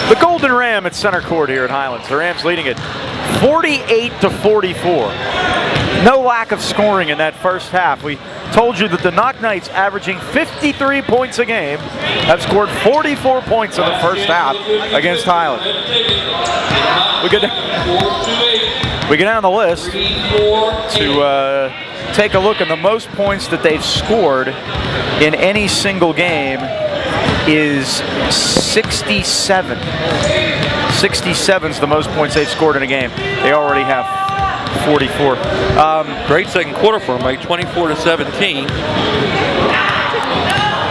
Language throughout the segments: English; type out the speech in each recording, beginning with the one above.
The Golden Ram at center court here at Highlands. The Rams leading it 48-44. No lack of scoring in that first half. We told you that the Knoch Knights, averaging 53 points a game, have scored 44 points in the first half against Highlands. We go down the list to take a look at the most points that they've scored in any single game is 67. 67 is the most points they've scored in a game. They already have 44. Great second quarter for them, Mike, 24-17.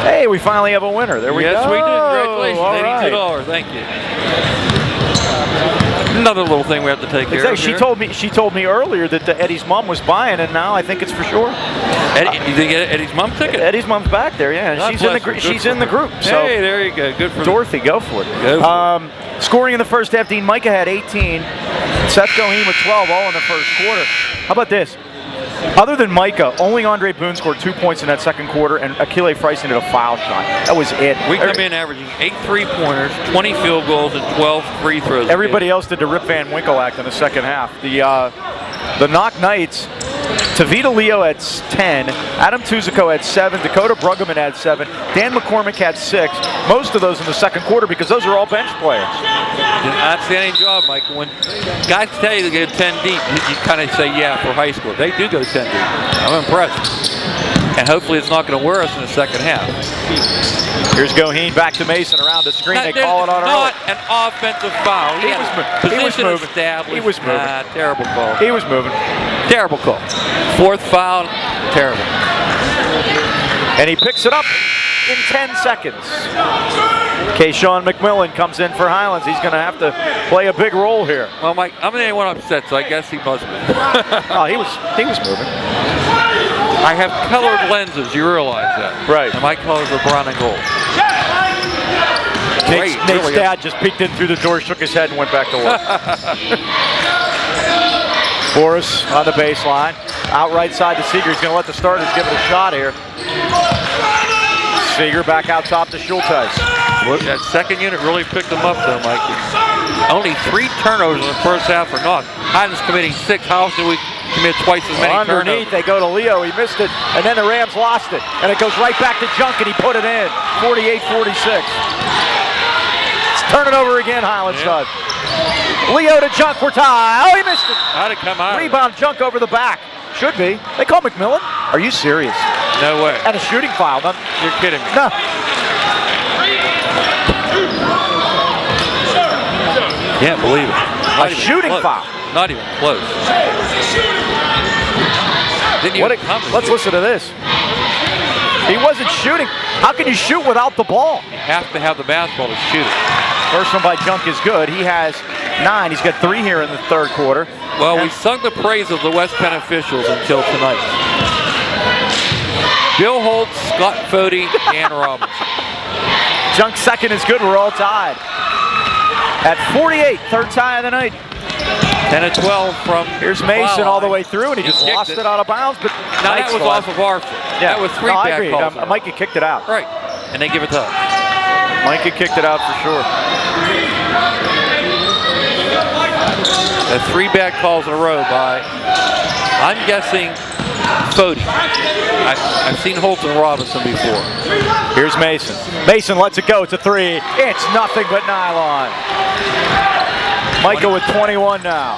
Hey, we finally have a winner. There we go. Yes, we did. Congratulations. All right. $82. Thank you. Another little thing we have to take care of. She told me earlier that Eddie's mom was buying, and now I think it's for sure. You did get Eddie's mom ticket? Eddie's mom's back there, yeah. She's in the group. So hey, there you go. Good for Dorothy. Go for it. Scoring in the first half, Dean Micah had 18. Seth Goheen with 12, all in the first quarter. How about this? Other than Micah, only Andre Boone scored 2 points in that second quarter, and Akile Freisen did a foul shot. That was it. We come in averaging 8 3-pointers, 20 field goals, and 12 free throws. Everybody else did the Rip Van Winkle act in the second half. The Knoch Knights, Tavita Leo had 10, Adam Tuzico had 7, Dakota Bruggeman had 7, Dan McCormick had 6. Most of those in the second quarter because those are all bench players. Outstanding job, Mike. When guys tell you they go 10 deep, you kind of say, yeah, for high school. They do go 10 deep. I'm impressed. And hopefully it's not going to wear us in the second half. Here's Goheen back to Mason around the screen. They call it on a roll. Not an offensive foul. He was moving. He was moving. Terrible call. He was moving. Terrible call. Fourth foul. Terrible. And he picks it up in 10 seconds. Keyshawn McMillan comes in for Highlands. He's going to have to play a big role here. Well, Mike, I'm the only one upset, so I guess he must be. Oh, he was moving. I have colored lenses. You realize that, right? And my colors are brown and gold. Nate's dad just peeked in through the door, shook his head, and went back to work. Boris on the baseline, out right side to Seeger. He's going to let the starters give it a shot here. Seeger back out top to Schultes. That second unit really picked them up, though, Mike. Only 3 turnovers in the first half for Knoch. Highlands committing 6. How often do we commit twice as many underneath, turnovers? They go to Leo. He missed it, and then the Rams lost it. And it goes right back to Junk, and he put it in. 48-46. Let's turn it over again, Highlands does. Leo to Junk, we're tied. Oh, he missed it. How'd it come out? Rebound, Junk over the back. Should be. They call McMillan? Are you serious? No way. And a shooting foul. You're kidding me. No. Can't believe it. A shooting foul. Not even close. Let's listen to this. He wasn't shooting. How can you shoot without the ball? You have to have the basketball to shoot it. First one by Junk is good. He has 9. He's got 3 here in the third quarter. Well, we sung the praise of the West Penn officials until tonight. Bill Holt, Scott Fody, Dan Robinson. Junk's second is good. We're all tied. At 48, third tie of the night. 10-12 from. Here's Mason all the way through, and he just lost it out of bounds. But now that was off of our foot. Yeah. That was 3 bad calls. Micah kicked it out. Right, and they give it to us. Micah kicked it out for sure. The 3 bad calls in a row by, I'm guessing, Fody. I've seen Holt and Robinson before. Here's Mason. Mason lets it go. It's a 3. It's nothing but nylon. Micah with 21 now.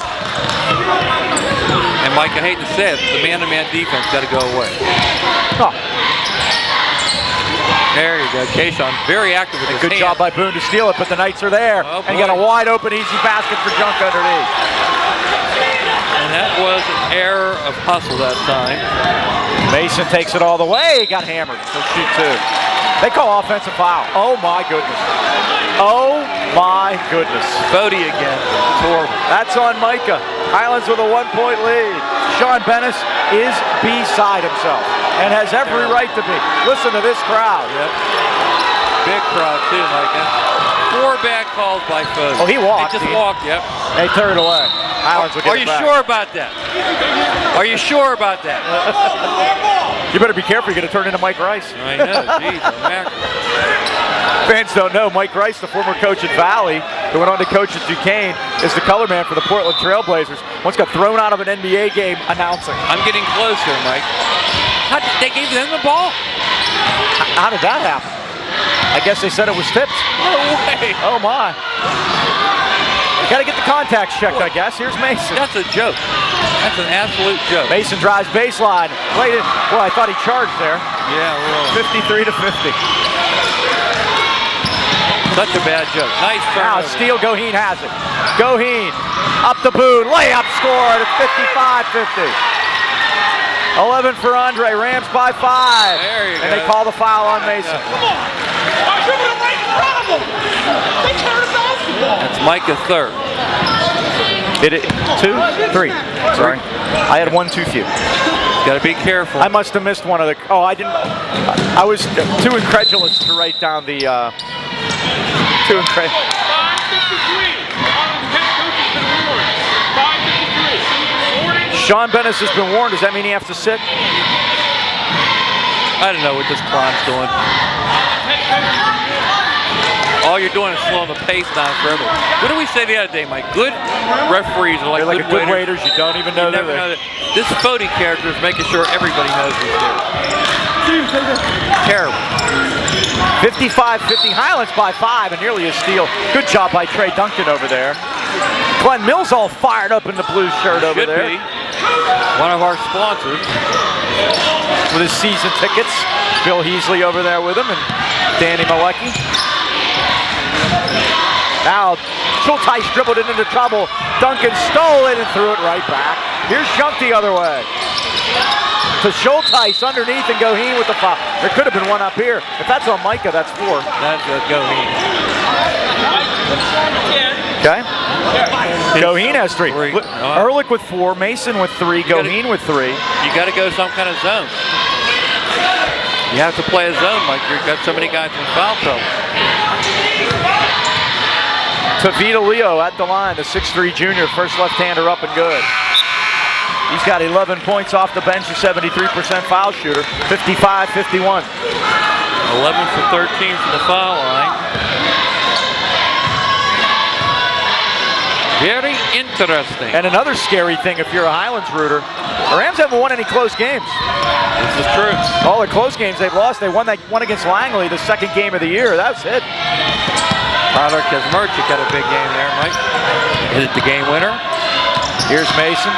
And Mike, I hate to say it, the man-to-man defense got to go away. Oh. There you go, Keyshawn, very active with his Good job by Boone to steal it, but the Knights are there. Oh, and got a wide open, easy basket for Junk underneath. And that was an error of hustle that time. Mason takes it all the way. Got hammered. He'll shoot 2. They call offensive foul. Oh my goodness. Oh my goodness. Fody again. It's horrible. That's on Micah. Highlands with a 1-point lead. Sean Bennis is beside himself and has every right to be. Listen to this crowd. Yep. Big crowd too, Mike. 4 bad calls by Fody. Oh, he walked. He just walked, yep. They turned it away. Are you sure about that? Are you sure about that? You better be careful. You're going to turn into Mike Rice. I know. Jeez, Fans don't know, Mike Rice, the former coach at Valley, who went on to coach at Duquesne, is the color man for the Portland Trailblazers. Once got thrown out of an NBA game announcing. I'm getting closer, Mike. They gave them the ball? How did that happen? I guess they said it was tipped. No way. Oh, my. Got to get the contacts checked, I guess. Here's Mason. That's a joke. That's an absolute joke. Mason drives baseline. Waited. Boy, I thought he charged there. Yeah, well. 53 to 50. Such a bad joke. Nice turnover. Now, steal, Goheen has it. Goheen, up the boot, layup scored at 55-50. 11 for Andre, Rams by 5. There you and go. They call the foul on Mason. Yeah. Come on. Why are you right in front of them? They turn the basketball. That's Micah third. Did it? 2? 3. Sorry. I had one too few. Got to be careful. I must have missed one of the. Oh, I didn't. I was too incredulous to write down the. Too incredulous. 5:53. Head coach has been warned. 5:53. Sean Bennis has been warned. Does that mean he has to sit? I don't know what this clown's doing. All you're doing is slowing the pace down for everyone. What did we say the other day, Mike? Good referees are like, They're like good good waiters. You don't even know You they're never know there. that. This Fody character is making sure everybody knows he's there. Terrible. 55-50. Highlands by 5 and nearly a steal. Good job by Trey Duncan over there. Glenn Mills all fired up in the blue shirt over Should there. be. One of our sponsors. With his season tickets. Bill Heasley over there with him and Danny Malecki. Now, Schulteis dribbled it into trouble. Duncan stole it and threw it right back. Here's Shunk the other way. To Schulteis underneath and Goheen with the foul. There could have been one up here. If that's on Micah, that's 4. That's a Goheen. Okay. Goheen has 3. Three. Ehrlich with 4. Mason with 3. Goheen with 3. You got to go some kind of zone. You have to play a zone, Mike. You've got so many guys in foul trouble. Tavita Leo at the line, the 6'3 junior, first left-hander up and good. He's got 11 points off the bench, a 73% foul shooter, 55-51. 11 for 13 from the foul line. Very interesting. And another scary thing if you're a Highlands rooter, the Rams haven't won any close games. This is true. All the close games they've lost, they won that one against Langley, the second game of the year. That's it. Tyler Kazmerchik got a big game there, Mike. Is it the game winner? Here's Mason.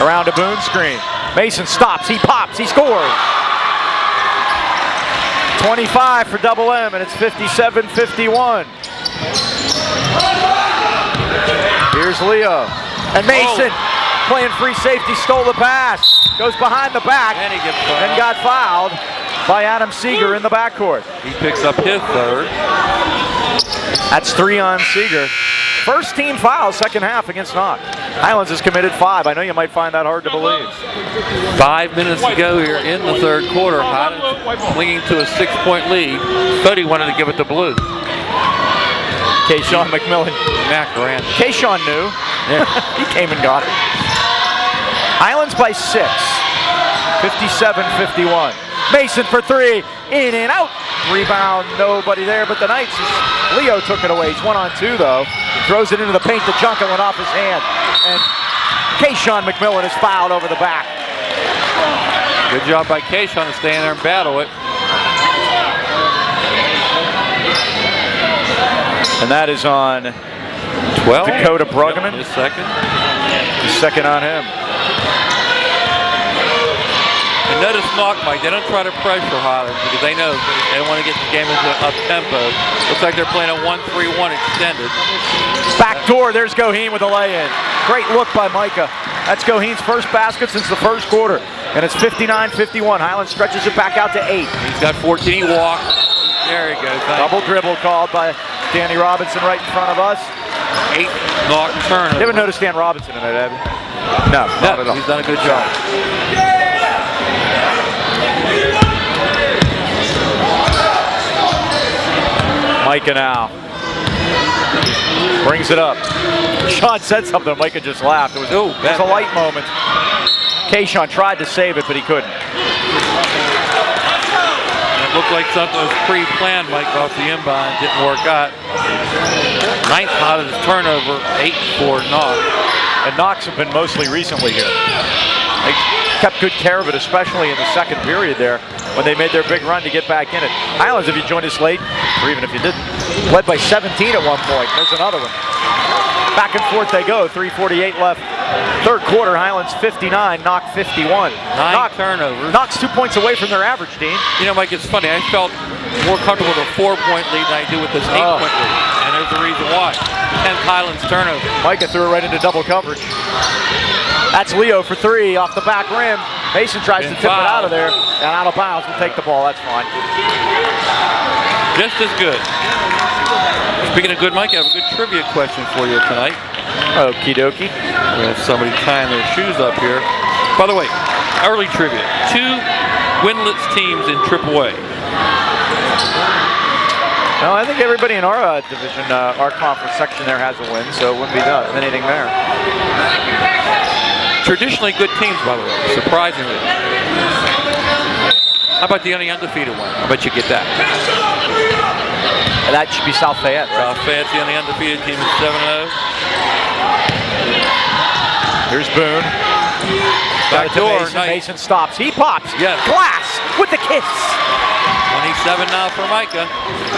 Around a Boone screen. Mason stops, he pops, he scores. 25 for Double M, and it's 57-51. Here's Leo. And Mason, playing free safety, stole the pass. Goes behind the back And he gets fouled. and got fouled by Adam Seeger in the backcourt. He picks up his third. That's 3 on Seeger. First team foul, second half against Knoch. Highlands has committed 5. I know you might find that hard to believe. 5 minutes to go here in the third quarter. Highlands clinging to a 6-point lead. Thought he wanted to give it to Blue. Kayshawn McMillan. Mac ran. Kayshawn knew. Yeah. He came and got it. Highlands by 6. 57-51. Mason for 3. In and out. Rebound, nobody there but the Knights. Leo took it away. He's 1 on 2 though. Throws it into the paint. The Junkin went off his hand. And Kayshawn McMillan is fouled over the back. Good job by Kayshawn to stay in there and battle it. And that is on 12. Dakota Bruggeman. Yep, his second. The second on him. And notice Knoch, Mike, they don't try to pressure Highlands because they know they don't want to get the game into up tempo. Looks like they're playing a 1-3-1 extended. Back door, there's Goheen with a lay-in. Great look by Micah. That's Goheen's first basket since the first quarter. And it's 59-51. Highlands stretches it back out to 8. He's got 14. He walked. There he goes. Double dribble called by Danny Robinson right in front of us. 8 Knoch turnover. You haven't noticed Dan Robinson in it, have you? No, not at all. He's done a good job. Micah now. Brings it up. Sean said something, Micah just laughed. It was a light moment. Kayshawn tried to save it, but he couldn't. Looked like something was pre-planned, Mike, off the inbound. Didn't work out. 9th hottest turnover, 8 for knoch. And Knox have been mostly recently here. They kept good care of it, especially in the second period there when they made their big run to get back in it. Highlands, if you joined us late, or even if you didn't, led by 17 at one point. There's another one. Back and forth they go, 3:48 left. Third quarter, Highlands 59, knoch 51. 9 turnovers. Knox 2 points away from their average, Dean. You know, Mike, it's funny. I felt more comfortable with a 4-point lead than I do with this 8-point lead. And there's the reason why. 10th Highlands turnover. Micah threw it right into double coverage. That's Leo for 3 off the back rim. Mason tries to tip it out of there. And out of bounds. We'll take the ball. That's fine. Just as good. Speaking of good, Mike, I have a good trivia question for you tonight. Okie dokie. We have somebody tying their shoes up here. By the way, early trivia. 2 winless teams in AAA. No, I think everybody in our division, our conference section there has a win, so it wouldn't be anything there. Traditionally good teams, by the way, surprisingly. How about the only undefeated one? I bet you get that. And that should be South Fayette, right? South Fayette's the only undefeated team at 7-0. Here's Boone. Back door, Mason. nice. Mason stops. He pops. Yes. Glass with the kiss. 27 now for Micah.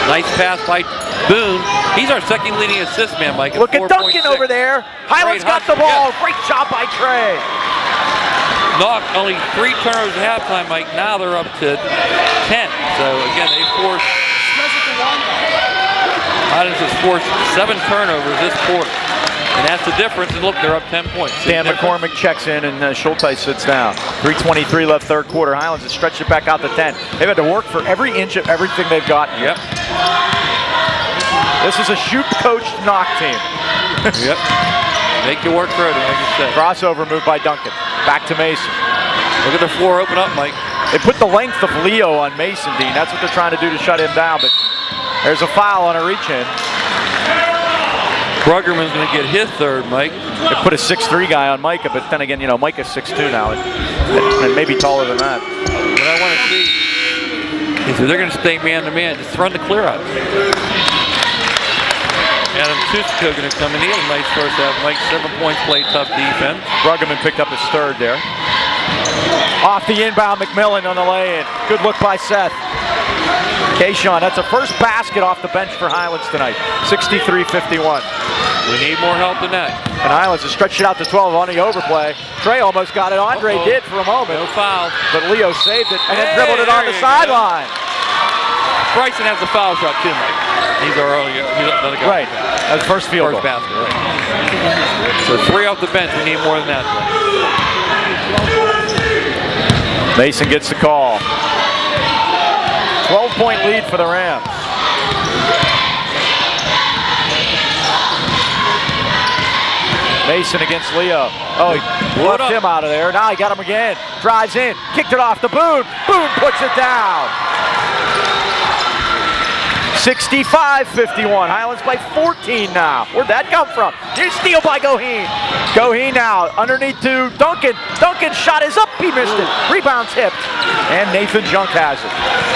Nice pass by Boone. He's our second leading assist man, Micah. Look at Duncan over there. Highlands got the ball. Yes. Great job by Trey. knoch only 3 turnovers at halftime, Mike. Now they're up to 10. So again, they forced. Highlands has forced 7 turnovers this quarter. And that's the difference. And look, they're up 10 points. Dan McCormick checks in and Schulteis sits down. 3:23 left third quarter. Highlands has stretched it back out to 10. They've had to work for every inch of everything they've got. Yep. This is a shoot-coached knoch team. Yep. Make you work for it, like you said. Crossover move by Duncan. Back to Mason. Look at the floor open up, Mike. They put the length of Leo on Mason, Dean. That's what they're trying to do to shut him down, but there's a foul on a reach-in. Bruggerman's going to get his third, Mike. They put a 6'3" guy on Micah, but then again, you know, Micah's 6'2" now, and maybe taller than that. What I want to see is if they're going to stay man-to-man, just run the clear-out. Adam Tustico going to come in. He had a nice first half, Mike. 7 points, played tough defense. Bruggerman picked up his third there. Off the inbound, McMillan on the lay-in. Good look by Seth. Kayshawn, that's a first basket off the bench for Highlands tonight. 63-51. We need more help than that. And Highlands has stretched it out to 12 on the overplay. Trey almost got it. Andre did for a moment. No foul. But Leo saved it and then dribbled it on the sideline. Bryson has the foul shot too, Mike. He's another guy. Right. That's first field goal. Basket, right. So 3 off the bench. We need more than that. Mason gets the call. 12-point lead for the Rams. Mason against Leo. Oh, he left him out of there. Now he got him again. Drives in. Kicked it off to Boone. Boone puts it down. 65-51. Highlands by 14 now. Where'd that come from? Here's steal by Goheen. Goheen now underneath to Duncan. Duncan's shot is up. He missed it. Rebound tipped. And Nathan Junk has it.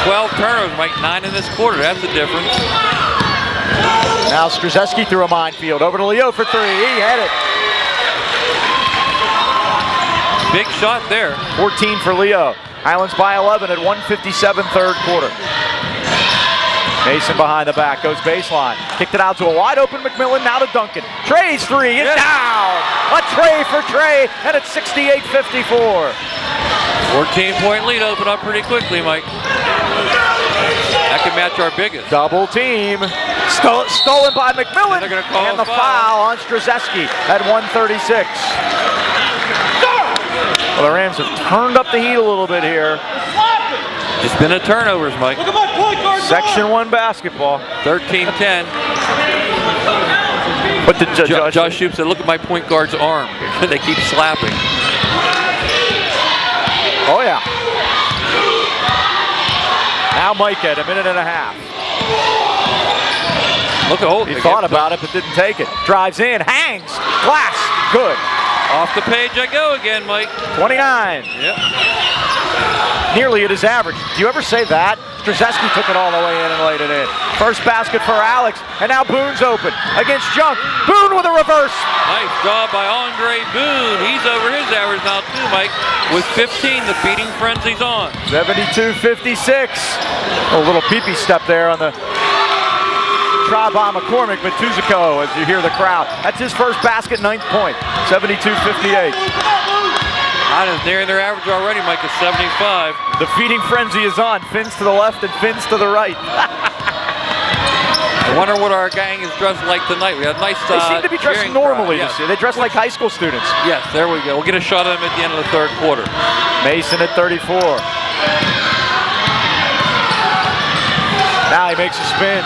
12 turnovers, Mike. 9 in this quarter. That's the difference. Now Strzeski through a minefield. Over to Leo for 3. He had it. Big shot there. 14 for Leo. Highlands by 11 at 1:57 third quarter. Mason behind the back, goes baseline. Kicked it out to a wide open McMillan, now to Duncan. Trey's 3 is down! A tray for Trey, and it's 68-54. 14-point lead opened up pretty quickly, Mike. That could match our biggest. Double team. Stolen by McMillan. And they're going to call and the foul on Strzeski at 1:36. Well, the Rams have turned up the heat a little bit here. It's been a turnovers, Mike. Look at my point guard. Section 1 basketball. 13-10. But the Josh Shoup said, look at my point guard's arm. They keep slapping. Oh, yeah. Now Mike at a minute and a half. Look at Holt. He thought about it, but didn't take it. Drives in, hangs, glass, good. Off the page I go again, Mike. 29. Yep. Nearly at his average. Do you ever say that? Strzeski took it all the way in and laid it in. First basket for Alex, and now Boone's open against Junk. Boone with a reverse. Nice job by Andre Boone. He's over his average now too, Mike. With 15, the feeding frenzy's on. 72-56. A little pee-pee step there on the try by McCormick, but Tuzico, as you hear the crowd. That's his first basket, 9th point. 72-58. Highlands nearing their average already, Mike, is 75. The feeding frenzy is on. Fins to the left and fins to the right. I wonder what our gang is dressed like tonight. We have nice They seem to be dressed normally this year. They dress like high school students. Yes, there we go. We'll get a shot of them at the end of the third quarter. Mason at 34. Now he makes a spin.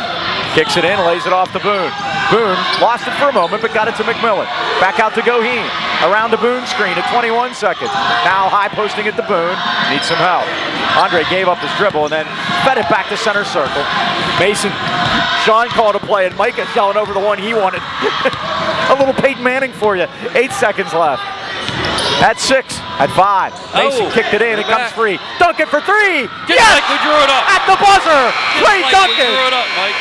Kicks it in, lays it off to Boone. Boone lost it for a moment, but got it to McMillan. Back out to Goheen. Around the Boone screen at 21 seconds. Now high posting it to Boone. Needs some help. Andre gave up his dribble and then fed it back to center circle. Mason, Sean called a play, and Micah's yelling over the one he wanted. A little Peyton Manning for you. 8 seconds left. At 6, at 5. Mason kicked it in, it comes free. Duncan for 3. Just yes! like we drew it up. At the buzzer. Trey Duncan. We drew it up, Mike.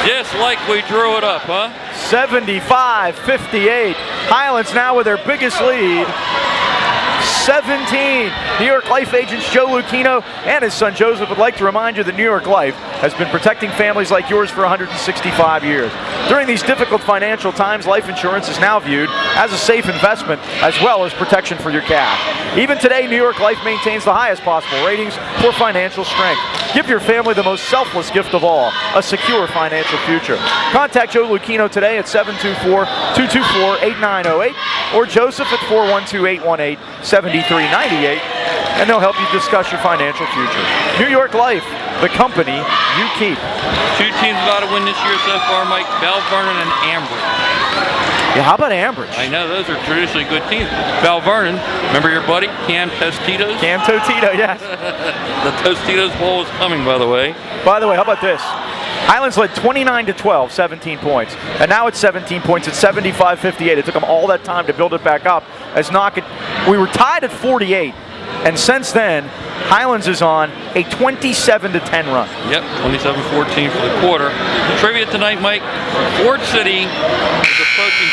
Just like we drew it up, huh? 75-58. Highlands now with their biggest lead. 17. New York Life agents Joe Lucchino and his son Joseph would like to remind you that New York Life has been protecting families like yours for 165 years. During these difficult financial times, life insurance is now viewed as a safe investment as well as protection for your cash. Even today, New York Life maintains the highest possible ratings for financial strength. Give your family the most selfless gift of all, a secure financial future. Contact Joe Lucchino today at 724-224-8908 or Joseph at 412-818-7398, and they'll help you discuss your financial future. New York Life, the company you keep. 2 teams without a win this year so far, Mike. Bell Vernon and Ambridge. Yeah, how about Ambridge? I know, those are traditionally good teams. Bell Vernon, remember your buddy, Cam Tostitos? Cam Totito, yes. The Tostitos Bowl is coming, by the way. By the way, how about this? Highlands led 29-12, 17 points. And now it's 17 points at 75-58. It took them all that time to build it back up. As Knoch, we were tied at 48. And since then, Highlands is on a 27-10 run. Yep, 27-14 for the quarter. Trivia tonight, Mike. Ford City is approaching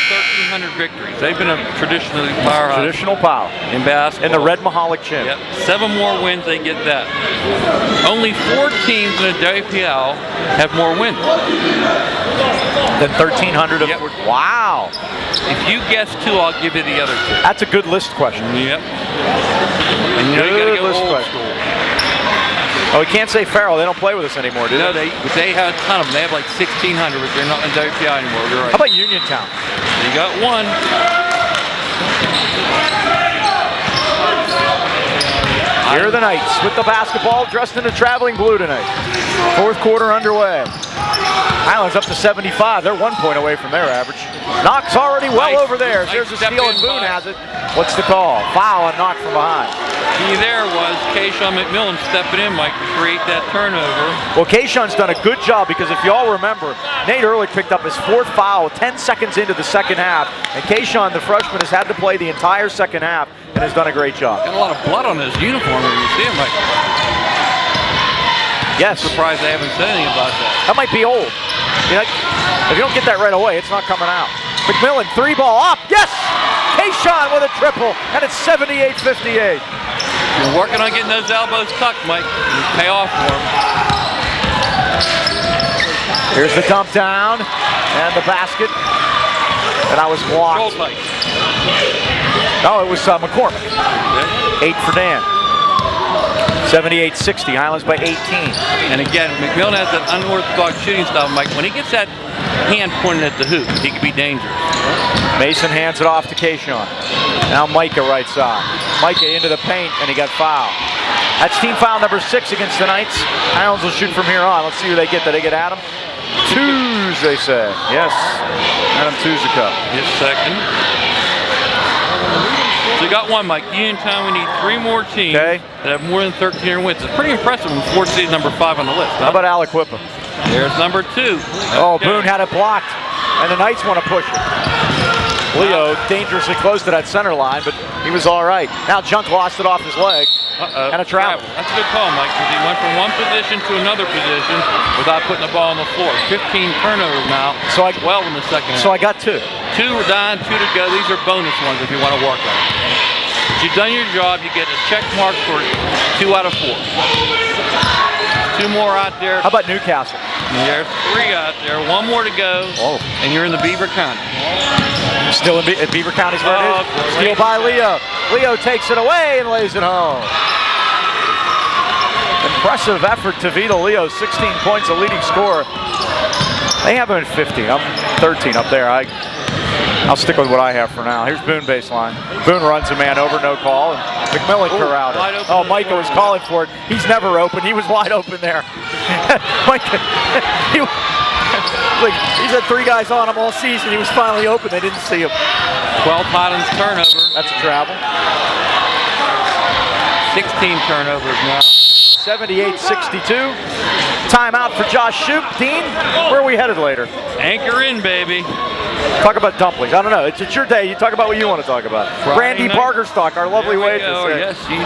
1,300 victories. They've been a traditional powerhouse. Traditional power. In basketball. In the red Mahalik chin. Yep, 7 more wins, they get that. Only 4 teams in the WPL have more wins. Than 1,300 of Yep. Wow. If you guess 2, I'll give you the other 2. That's a good list question. Yep. And you know you gotta go list old question. school. Oh, we can't say Farrell. They don't play with us anymore, do No, they? they have a ton of them. They have like 1,600, but they're not in WPI anymore. You're right. How about Uniontown? You got 1. Here are the Knights with the basketball, dressed in a traveling blue tonight. 4th quarter underway. Highlands up to 75. They're 1 point away from their average. Knoch's already well over there. There's a steal and Boone has it. What's the call? Foul on Knoch from behind. Key there was Kayshawn McMillan stepping in, Mike, to create that turnover. Well, Kayshawn's done a good job because if you all remember, Nate Ehrlich picked up his 4th foul 10 seconds into the second half. And Kayshawn, the freshman, has had to play the entire second half and has done a great job. Got a lot of blood on his uniform when you see him, Mike. Yes. I'm surprised they haven't said anything about that. That might be old. You know, if you don't get that right away, it's not coming out. McMillan, 3 ball up. Yes! Kayshawn with a triple, and it's 78-58. You're working on getting those elbows tucked, Mike. It'll pay off for him. Here's the dump down, and the basket. And I was blocked. No, it was McCormick. 8 for Dan. 78-60, Highlands by 18. And again, McMillan has that unorthodox shooting style, Mike. When he gets that hand pointed at the hoop, he can be dangerous. Mason hands it off to Kayshawn. Now Micah right side. Micah into the paint, and he got fouled. That's team foul number 6 against the Knights. Highlands will shoot from here on. Let's see who they get. Did they get Adam? Twos, they say. Yes, Adam Tuzico. His second. So you got 1, Mike. Uniontown, we need 3 more teams that have more than 1,300 wins. It's pretty impressive when Ford City's number 5 on the list. Huh? How about Alec Whipper? There's number 2. Oh, Boone had it blocked, and the Knights want to push it. Leo dangerously close to that center line, but He was all right. Now Junk lost it off his leg. And a travel. That's a good call, Mike, because he went from one position to another position without putting the ball on the floor. 15 turnovers now. So 12 in the second half. So I got 2. 2 were down, 2 to go. These are bonus ones if you want to work on it. If you've done your job, you get a check mark for 2 out of 4. 2 more out there. How about Newcastle? There's 3 out there. 1 more to go. Oh. And you're in the Beaver County. Still in Beaver County's where it is. Steal by Leo. Leo takes it away and lays it home. Impressive effort to Vito Leo. 16 points, a leading scorer. They have him at 15. I'm 13 up there. I'll stick with what I have for now. Here's Boone baseline. Boone runs a man over, no call, and McMillan corralled it. Oh, Micah was calling for it. He's never open. He was wide open there. Micah, he's had 3 guys on him all season. He was finally open. They didn't see him. 12 Highlands turnover. That's a travel. 16 turnovers now. 78-62. Timeout for Josh Shoup. Dean, where are we headed later? Anchor in, baby. Talk about dumplings. I don't know. It's your day. You talk about what you want to talk about. Brandy Bargerstock, our lovely waitress. Yes, she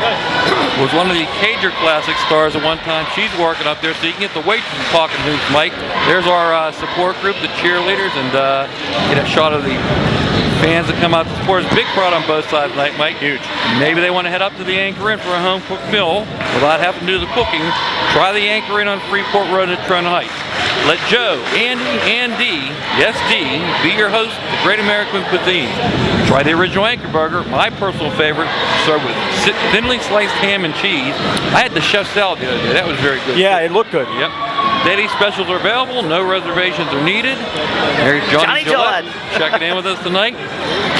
was one of the Cager Classic stars at one time. She's working up there, so you can get the waitresses talking hoops, Mike. There's our support group, the cheerleaders, and get a shot of the fans that come out to support us. Big crowd on both sides tonight, Mike. Huge. Maybe they want to head up to the Anchor Inn for a home-cooked meal without having to do the cooking. Try the Anchor Inn on Freeport Road at Trent Heights. Let Joe, Andy, yes D, be your host of the Great American Cuisine. Try the original Anchor Burger, my personal favorite, served with thinly sliced ham and cheese. I had the chef salad the other day. That was very good. Yeah, it looked good. Yep. Daily specials are available. No reservations are needed. There's Johnny Gillette checking in with us tonight.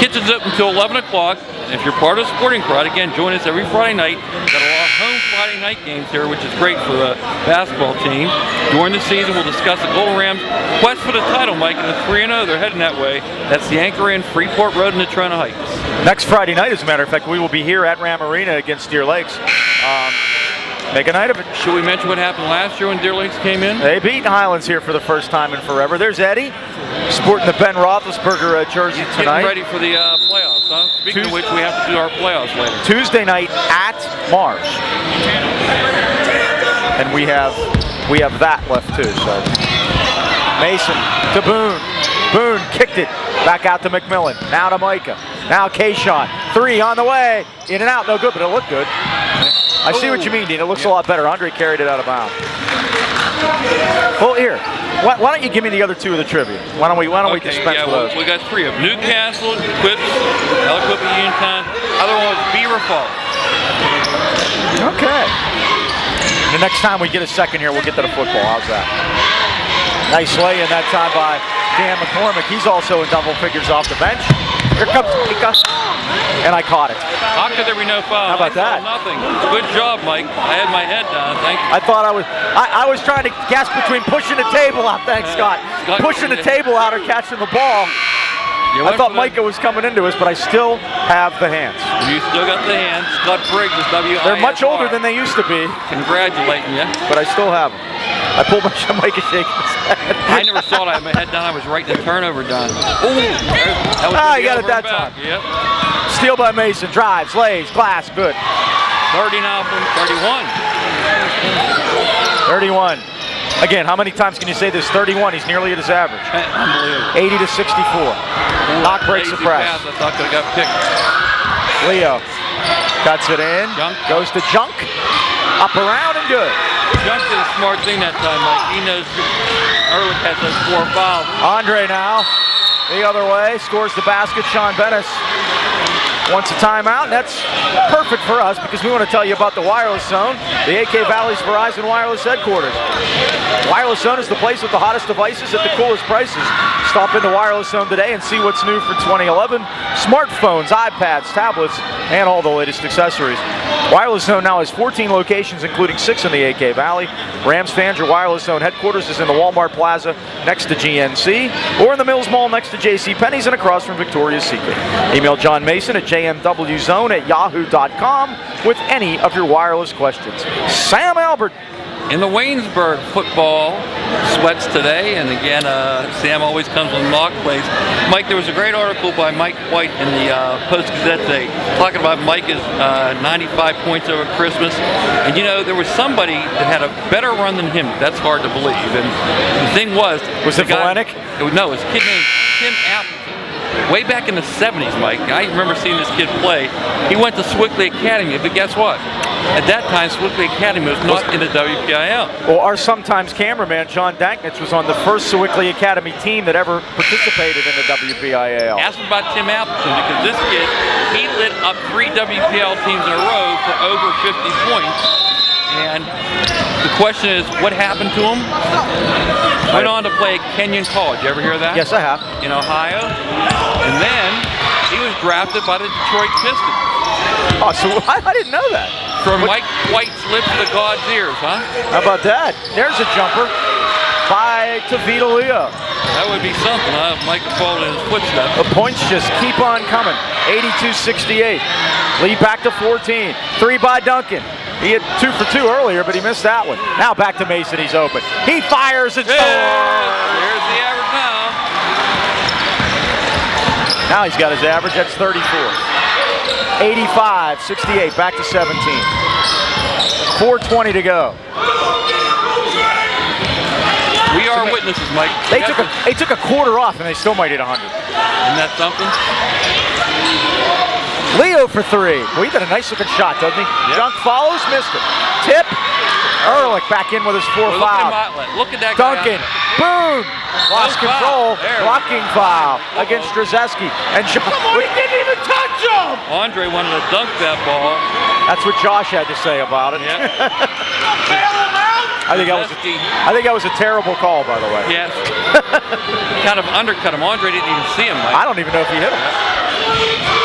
Kitchen's open until 11 o'clock. If you're part of the sporting crowd, again, join us every Friday night. Got a lot of home Friday night games here, which is great for the basketball team. During the season, we'll discuss the Golden Rams' quest for the title, Mike, and the 3-0. They're heading that way. That's the Anchor Inn, Freeport Road in the Trent Heights. Next Friday night, as a matter of fact, we will be here at Ram Arena against Deer Lakes. Make a night of it. Should we mention what happened last year when Deer Lakes came in? They beat Highlands here for the first time in forever. There's Eddie, sporting the Ben Roethlisberger jersey tonight. Getting ready for the playoffs, huh? Speaking of which, we have to do our playoffs later. Tuesday night at Mars. And we have that left too. So Mason to Boone. Boone kicked it back out to McMillan. Now to Micah. Now K-Shot. 3 on the way. In and out. No good, but it looked good. I see what you mean, Dean. It looks a lot better. Andre carried it out of bounds. Well, here. Why don't you give me the other 2 of the trivia? Why don't we dispense with those? We got 3 of them. Newcastle, Quips, Eloquippa Uniontown. Other one was Beaver Falls. Okay. The next time we get a second here, we'll get to the football. How's that? Nice lay in that time by Dan McCormick. He's also in double figures off the bench. Here comes Mika, and I caught it. How could there be no foul? How about that? Nothing. Good job, Mike. I had my head down. Thank you. I thought I was trying to guess between pushing the table out. Thanks, Scott. Pushing the table out or catching the ball. I thought Micah was coming into us, but I still have the hands. You still got the hands. Scott Briggs is WISR. They're much older than they used to be. Congratulating you. But I still have them. I pulled my Micah shaking his head. I never saw it. I had my head down. I was writing the turnover down. Ooh. You got it that time. Yep. Steal by Mason. Drives, lays, glass, good. 30 now from 31. 31. Again, how many times can you say this? 31. He's nearly at his average. Unbelievable. 80 to 64. Knock breaks the press. Pass. I thought could have got picked. Leo cuts it in. Junk. Goes to Junk. Up around and good. Junk did a smart thing that time, Mike. He knows Ehrlich has those 4 fouls. Andre now the other way. Scores the basket. Sean Bennis wants a timeout, and that's perfect for us because we want to tell you about the Wireless Zone, the AK Valley's Verizon Wireless headquarters. Wireless Zone is the place with the hottest devices at the coolest prices. Stop into Wireless Zone today and see what's new for 2011. Smartphones, iPads, tablets, and all the latest accessories. Wireless Zone now has 14 locations, including 6 in the AK Valley. Rams fans, your Wireless Zone headquarters is in the Walmart Plaza next to GNC, or in the Mills Mall next to JCPenney's and across from Victoria's Secret. Email John Mason at jmwzone@yahoo.com with any of your wireless questions. Sam Albert in the Waynesburg football sweats today, and again, Sam always comes with knock plays. Mike, there was a great article by Mike White in the Post-Gazette today talking about Mike's 95 points over Christmas. And you know, there was somebody that had a better run than him. That's hard to believe. And the thing was it Valenic? No, it was a kid named Tim Appleton. Way back in the 70s, Mike, I remember seeing this kid play. He went to Swickley Academy, but guess what? At that time, Swickley Academy was not in the WPIL. Well, our sometimes cameraman, John Danknitz, was on the first Swickley Academy team that ever participated in the WPIL. Ask him about Tim Appleton, because this kid, he lit up 3 WPIL teams in a row for over 50 points. And the question is, what happened to him? Went on to play at Kenyon College. You ever hear that? Yes, I have. In Ohio. And then he was drafted by the Detroit Pistons. Oh, so I didn't know that. From Mike White's lips to God's ears, huh? How about that? There's a jumper by Tavita Leo. That would be something, huh? If Mike had followed in his footsteps. The points just keep on coming. 82-68. Lead back to 14. 3 by Duncan. He had 2 for 2 earlier, but he missed that one. Now back to Mason. He's open. He fires and scores. There's the average now. Now he's got his average. That's 34. 85-68. Back to 17. 4:20 to go. We are witnesses, Mike. They took a quarter off, and they still might hit 100. Isn't that something? Leo for 3. Well, he did a nice looking shot, doesn't he? Yep. Junk follows, missed it. Tip. Ehrlich back in with his 4th foul. Look at that Duncan. Boom. Lost control. Blocking foul against Strzeski. And Somebody didn't even touch him. Andre wanted to dunk that ball. That's what Josh had to say about it. Yeah. I think that was a terrible call, by the way. Yes. Kind of undercut him. Andre didn't even see him, Mike. I don't even know if he hit him.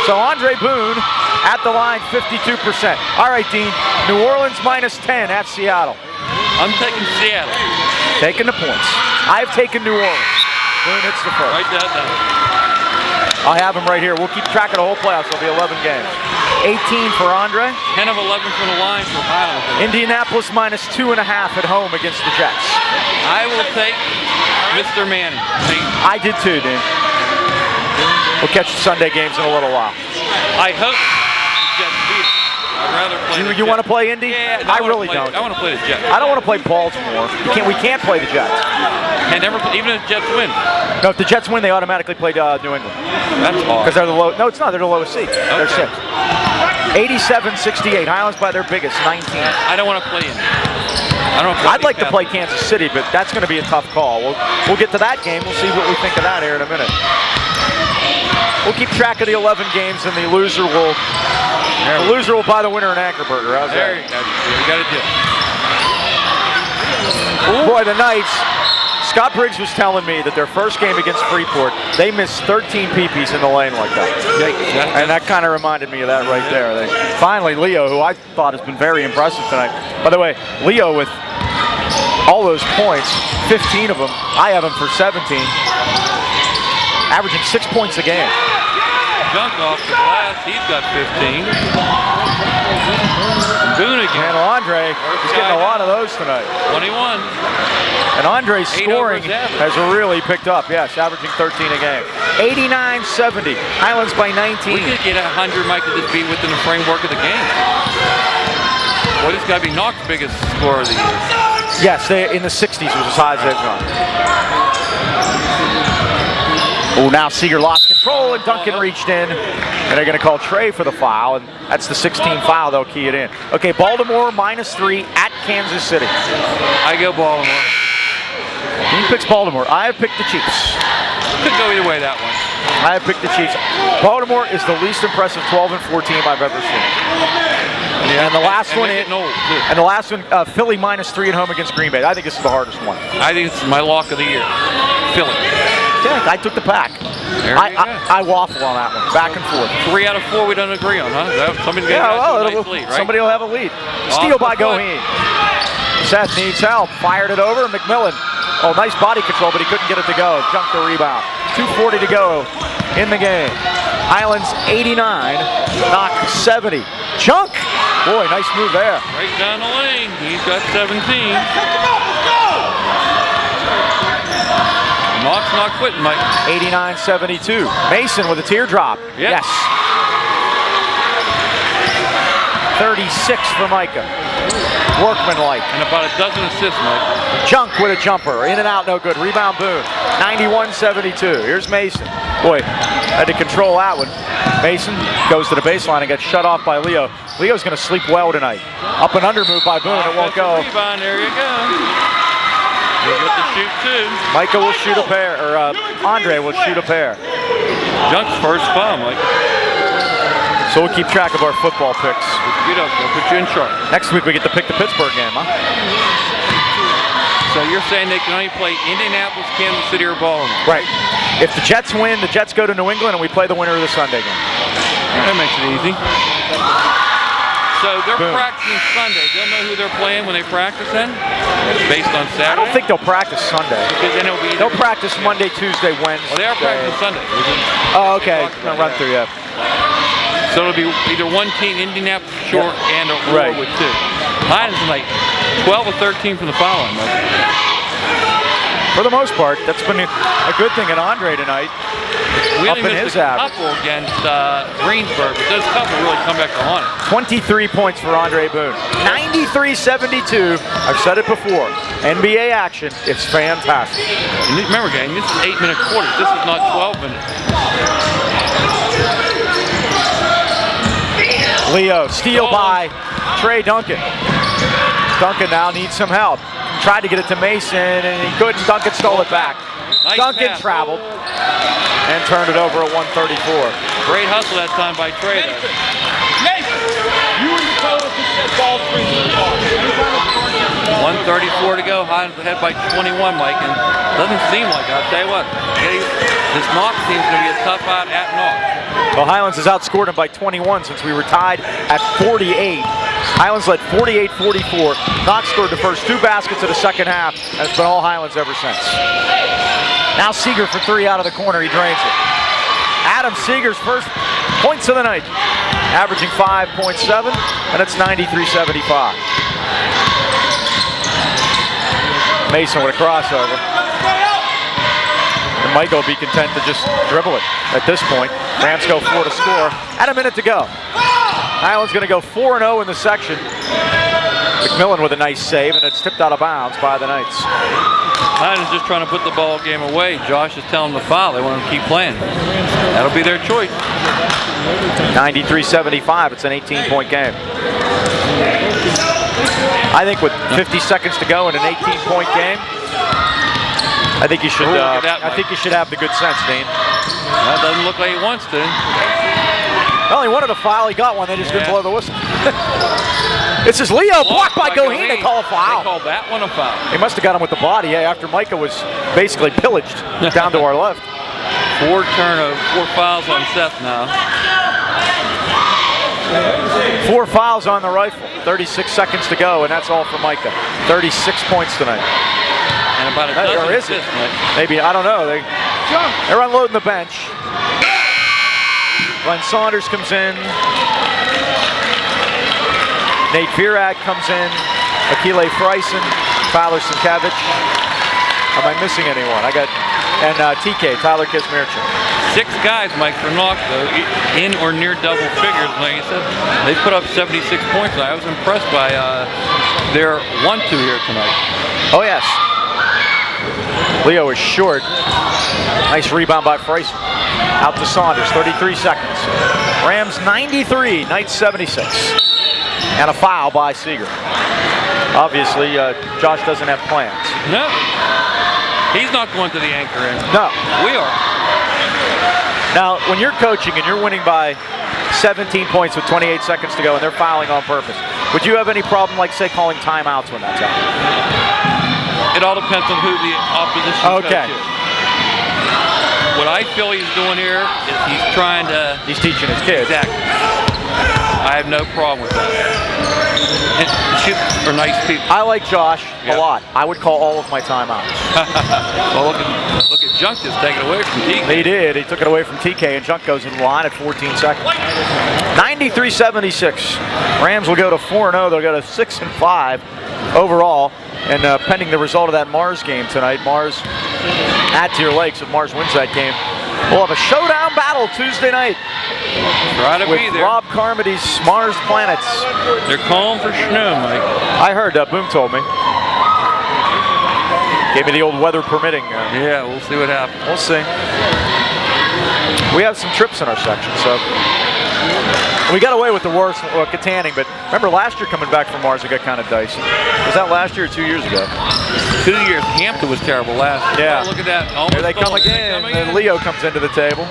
So Andre Boone at the line, 52%. All right, Dean. New Orleans -10 at Seattle. I'm taking Seattle. Taking the points. I've taken New Orleans. Boone hits the first. Write that down. I have him right here. We'll keep track of the whole playoffs. There'll be 11 games. 18 for Andre. 10 of 11 from the line for Highland. Indianapolis -2.5 at home against the Jets. I will take Mr. Manning. I did too, Dean. We'll catch the Sunday games in a little while. I hope the Jets beat them. I'd rather play the You want to play Indy? Yeah, I really don't. I want to play the Jets. I don't want to play Baltimore. We can't play the Jets. And never, even if the Jets win. No, if the Jets win, they automatically play New England. That's hard. Because they're the low. No, it's not. They're the lowest seed. Okay. They're 6. 87-68. Highlands by their biggest, 19. I don't want to play Indy. I'd like to play Kansas City, but that's going to be a tough call. We'll get to that game. We'll see what we think of that here in a minute. We'll keep track of the 11 games, and the loser will buy the winner an Anchorburger. How's there that? you go. We got to do it. Boy, the Knights. Scott Briggs was telling me that their first game against Freeport, they missed 13 peepees in the lane like that. And that kind of reminded me of that right there. Finally, Leo, who I thought has been very impressive tonight. By the way, Leo with all those points, 15 of them. I have him for 17. Averaging 6 points a game. Junk off the glass, he's got 15. Boone again. And Andre is getting a lot of those tonight. 21. And Andre's scoring has really picked up. Yes, averaging 13 a game. 89-70. Highlands by 19. We could get 100, Mike, to just be within the framework of the game. Well, this got to be Knoch's biggest score of the year. Yes, they in the 60s was as high as they've gone. Oh, now Seeger lost control, and Duncan reached in. And they're going to call Trey for the foul, and that's the 16th foul. They'll key it in. Okay, Baltimore -3 at Kansas City. I go Baltimore. He picks Baltimore. I have picked the Chiefs. Could go either way, that one. I have picked the Chiefs. Baltimore is the least impressive 12-4 team I've ever seen. Yeah, and the last one, Philly -3 at home against Green Bay. I think this is the hardest one. I think it's my lock of the year. Philly. Yeah, I took the pack. I waffle on that one, back and forth. 3 out of 4 we don't agree on, huh? Somebody's going to have a nice lead, right? Somebody will have a lead. Steal by Goheen. Seth needs help. Fired it over. McMillan. Oh, nice body control, but he couldn't get it to go. Junked the rebound. 2:40 to go in the game. Highlands 89. Knoch 70. Junk Boy, nice move there. Right down the lane. He's got 17. Knoch's not quitting, Mike. 89-72. Mason with a teardrop. Yep. Yes. 36 for Micah. Workmanlike. And about a dozen assists, Mike. Junk with a jumper. In and out, no good. Rebound, Boone. 91-72. Here's Mason. Boy, had to control that one. Mason goes to the baseline and gets shut off by Leo. Leo's going to sleep well tonight. Up and under move by Boone. It won't go. Rebound, there you go. He'll get to shoot two. Micah will shoot a pair, or Andre will shoot a pair. Junk's first foul, Mike. So we'll keep track of our football picks. Get up, they'll put you in charge. Next week we get to pick the Pittsburgh game, huh? So you're saying they can only play Indianapolis, Kansas City, or Baltimore? Right. If the Jets win, the Jets go to New England, and we play the winner of the Sunday game. That makes it easy. So they're Boom. practicing Sunday. They'll know who they're playing when they practice then? Based on Saturday? I don't think they'll practice Sunday. Because then it'll be They'll practice Monday, Tuesday, Wednesday. Well, they are practicing Sunday. Oh, okay. Run through, yeah. So it'll be either one team, Indianapolis short and or Right. with two. Mine is like 12 or 13 from the foul line. For the most part, that's been a good thing in Andre tonight. We Up only in missed his a average. couple against Greensburg, but those couple really come back to haunt us. 23 points for Andre Boone. 93-72. I've said it before. NBA action. It's fantastic. And remember, gang, this is 8-minute quarters. This is not 12 minutes. Leo, steal by Trey Duncan. Duncan now needs some help. Tried to get it to Mason, and he couldn't. Duncan stole it back. Nice Duncan pass. traveled and turned it over at 134. Great hustle that time by Trey, though. Nathan, you and the coach just said ball screens in the bar. 134 to go. Highlands ahead by 21, Mike, and doesn't seem like it. I'll tell you what, this Knoch team's going to be a tough out at Knoch. Well, Highlands has outscored him by 21 since we were tied at 48. Highlands led 48-44. Knoch scored the first two baskets of the second half, and it's been all Highlands ever since. Now Seeger for three out of the corner. He drains it. Adam Seeger's first points of the night, averaging 5.7, and it's 93-75. Mason with a crossover. And Mike will be content to just dribble it at this point. Rams go 4 to score. At a minute to go. Highland's going to go 4-0 in the section. McMillan with a nice save, and it's tipped out of bounds by the Knights. Highlands just trying to put the ball game away. Josh is telling them to foul. They want them to keep playing. That'll be their choice. 93-75. It's an 18-point game. I think with 50 seconds to go in an 18-point game, I think you should. I think you should have the good sense, Dean. That doesn't look like he wants to. Well, he wanted a foul. He got one. They just didn't blow the whistle. This is Leo blocked by Goheen. They call a foul. They call that one a foul. They must have got him with the body. Yeah, after Micah was basically pillaged down to our left. 4 fouls on Seth now. 4 fouls on the rifle. 36 seconds to go, and that's all for Micah. 36 points tonight. And about a Or dozen is it? assists, Mike. Maybe, I don't know. They're unloading the bench. Glenn Saunders comes in. Nate Virak comes in. Akile Freisen. Tyler Sienkiewicz. Am I missing anyone? And TK, Tyler Kazmierczak. 6 guys, Mike, for Knoch, though, in or near double figures. Like I said, they put up 76 points. I was impressed by their 1-2 here tonight. Oh, yes. Leo is short. Nice rebound by Freisen. Out to Saunders, 33 seconds. Rams 93, Knights 76. And a foul by Seeger. Obviously, Josh doesn't have plans. No. He's not going to the anchor end. No. We are. Now, when you're coaching and you're winning by 17 points with 28 seconds to go and they're fouling on purpose, would you have any problem, like, say, calling timeouts when that's happening? It all depends on who the opposition coach is. what I feel he's doing here is he's trying to... He's teaching his kids. Exactly. I have no problem with that. And students are nice people. I like Josh a lot. I would call all of my timeouts. Well, look at Junk just taking it away from TK. He did. He took it away from TK, and Junk goes in the line at 14 seconds. 93-76. Rams will go to 4-0. They'll go to 6-5 overall. And pending the result of that Mars game tonight, Mars at Deer Lakes, if Mars wins that game, we'll have a showdown battle Tuesday night. Try to with be there. Rob Carmody's Mars Planets. They're calling for snow, Mike. I heard, Boom told me. Gave me the old weather permitting. Yeah, we'll see what happens. We'll see. We have some trips in our section, so. We got away with the worst Katanning, but remember last year coming back from Mars, it got kind of dicey. Was that last year or 2 years ago? 2 years. Hampton was terrible last year. Yeah. Oh, look at that. Almost Here they come again, and Leo comes into the table.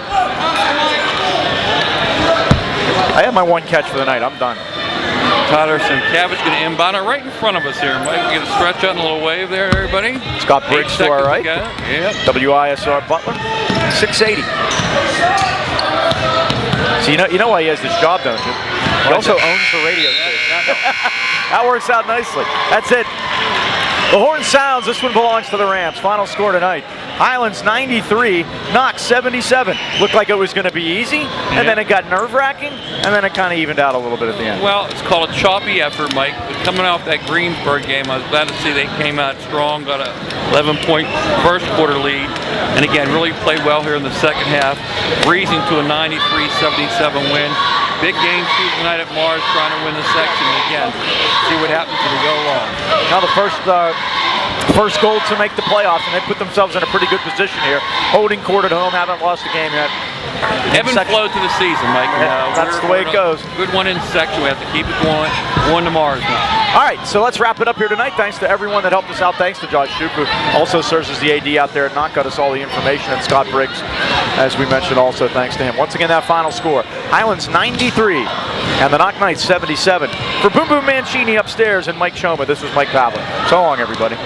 I have my one catch for the night. I'm done. Tyler Sienkiewicz going to inbound it right in front of us here. Mike, we get a stretch out and a little wave there, everybody. Scott Briggs to our right. Yep. WISR Butler, 680. So you know why he has this job, don't you? He also owns the radio station. That works out nicely. That's it. The horn sounds. This one belongs to the Rams. Final score tonight. Highlands 93, Knox 77. Looked like it was going to be easy, and then it got nerve-wracking, and then it kind of evened out a little bit at the end. Well, it's called a choppy effort, Mike. But coming off that Greensburg game, I was glad to see they came out strong, got a 11-point first quarter lead, and again, really played well here in the second half, breezing to a 93-77 win. Big game Tuesday night at Mars, trying to win the section. Again, see what happens as we go along. Now the first goal to make the playoffs, and they put themselves in a pretty good position here. Holding court at home, haven't lost a game yet. Ebb and flow to the season, Mike. That's the way it goes. Good one in section. We have to keep it going. Going to Mars now. All right, so let's wrap it up here tonight. Thanks to everyone that helped us out. Thanks to Josh Shoup, who also serves as the AD out there at Knoch, got us all the information, and Scott Briggs, as we mentioned, also thanks to him. Once again, that final score, Highlands 93 and the Knoch Knights 77. For Boom Boom Mancini upstairs and Mike Shoma, this was Mike Pavlik. So long, everybody.